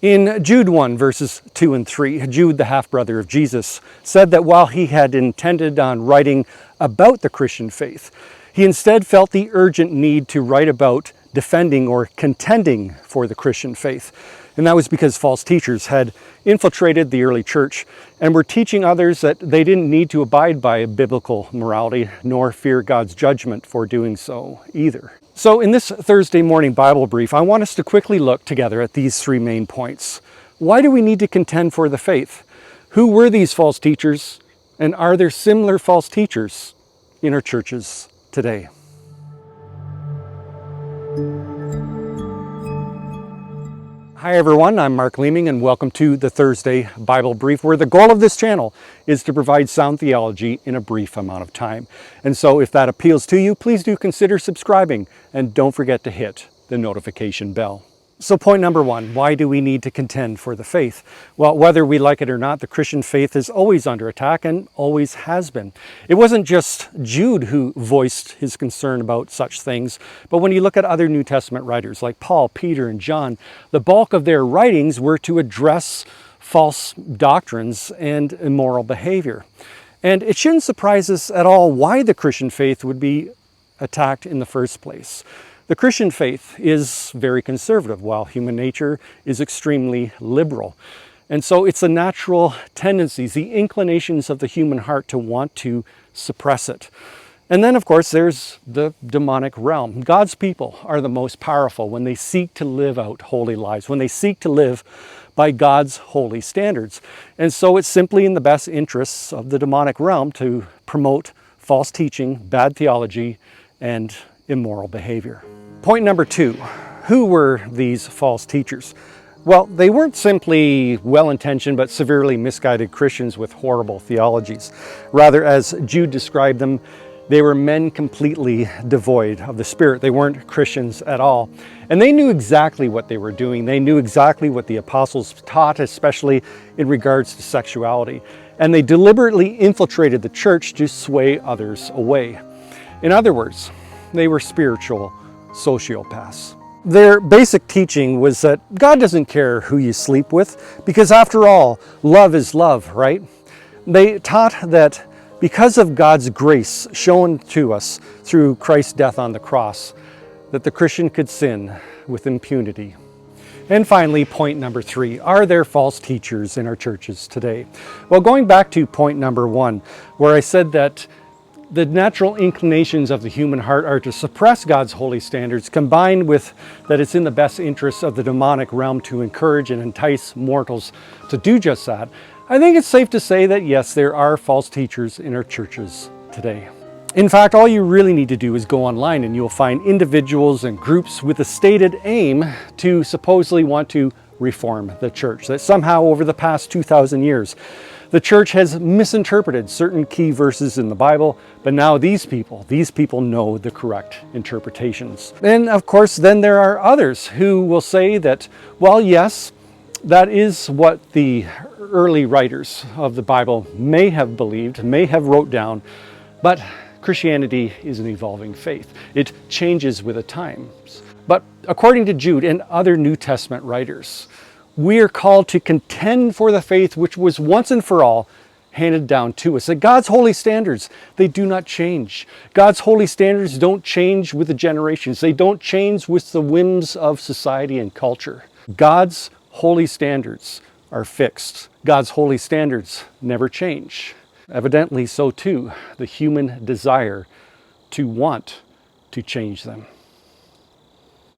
In Jude 1, verses 2 and 3, Jude, the half-brother of Jesus, said that while he had intended on writing about the Christian faith, he instead felt the urgent need to write about defending or contending for the Christian faith. And that was because false teachers had infiltrated the early church and were teaching others that they didn't need to abide by biblical morality nor fear God's judgment for doing so either. So in this Thursday morning Bible brief, I want us to quickly look together at these three main points. Why do we need to contend for the faith? Who were these false teachers? And are there similar false teachers in our churches today? Hi everyone, I'm Mark Leeming and welcome to the Thursday Bible Brief, where the goal of this channel is to provide sound theology in a brief amount of time. And so if that appeals to you, please do consider subscribing and don't forget to hit the notification bell. So point number one, why do we need to contend for the faith? Well, whether we like it or not, the Christian faith is always under attack and always has been. It wasn't just Jude who voiced his concern about such things, but when you look at other New Testament writers like Paul, Peter, and John, the bulk of their writings were to address false doctrines and immoral behavior. And it shouldn't surprise us at all why the Christian faith would be attacked in the first place. The Christian faith is very conservative, while human nature is extremely liberal. And so it's the natural tendencies, the inclinations of the human heart to want to suppress it. And then, of course, there's the demonic realm. God's people are the most powerful when they seek to live out holy lives, when they seek to live by God's holy standards. And so it's simply in the best interests of the demonic realm to promote false teaching, bad theology, and immoral behavior. Point number two, who were these false teachers? Well, they weren't simply well-intentioned but severely misguided Christians with horrible theologies. Rather, as Jude described them, they were men completely devoid of the Spirit. They weren't Christians at all. And they knew exactly what they were doing. They knew exactly what the apostles taught, especially in regards to sexuality. And they deliberately infiltrated the church to sway others away. In other words, they were spiritual sociopaths. Their basic teaching was that God doesn't care who you sleep with, because after all, love is love, right? They taught that because of God's grace shown to us through Christ's death on the cross, that the Christian could sin with impunity. And finally, point number three, are there false teachers in our churches today? Well, going back to point number one, where I said that the natural inclinations of the human heart are to suppress God's holy standards, combined with that it's in the best interests of the demonic realm to encourage and entice mortals to do just that. I think it's safe to say that yes, there are false teachers in our churches today. In fact, all you really need to do is go online and you'll find individuals and groups with a stated aim to supposedly want to reform the church. That somehow over the past 2,000 years, the church has misinterpreted certain key verses in the Bible, but now these people know the correct interpretations. And of course, then there are others who will say that, well, yes, that is what the early writers of the Bible may have believed, may have wrote down, but Christianity is an evolving faith. It changes with the times. But according to Jude and other New Testament writers, we are called to contend for the faith which was once and for all handed down to us. That God's holy standards, they do not change. God's holy standards don't change with the generations. They don't change with the whims of society and culture. God's holy standards are fixed. God's holy standards never change. Evidently, so too, the human desire to want to change them.